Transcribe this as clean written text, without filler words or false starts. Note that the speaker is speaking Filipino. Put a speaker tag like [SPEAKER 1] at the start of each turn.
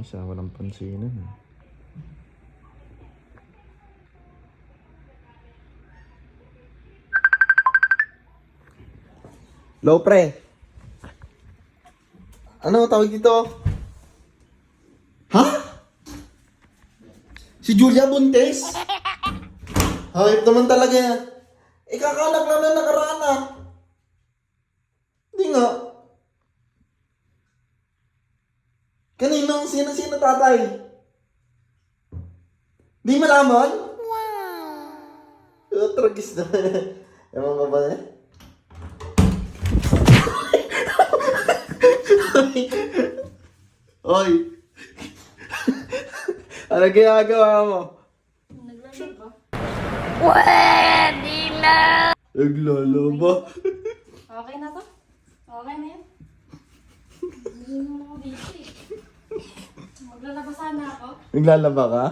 [SPEAKER 1] isa, walang pansinan. Low pre. Ano tawag dito? Ha? Si Julia Buntes? Hayop naman talaga yan. Ikakanak lang na nakaraan ah. Hindi nga. Kaninong sino tatay? Di malaman? Wow. Tragis na. Ewan ka ba niya? Oy! Ano ginagawa mo?
[SPEAKER 2] Naglalaba.
[SPEAKER 3] Pwede na!
[SPEAKER 1] Naglalaba.
[SPEAKER 2] Okay na to? Okay na yan? Hindi mo ako dito eh. Maglalaba sana ako.
[SPEAKER 1] Naglalaba ka?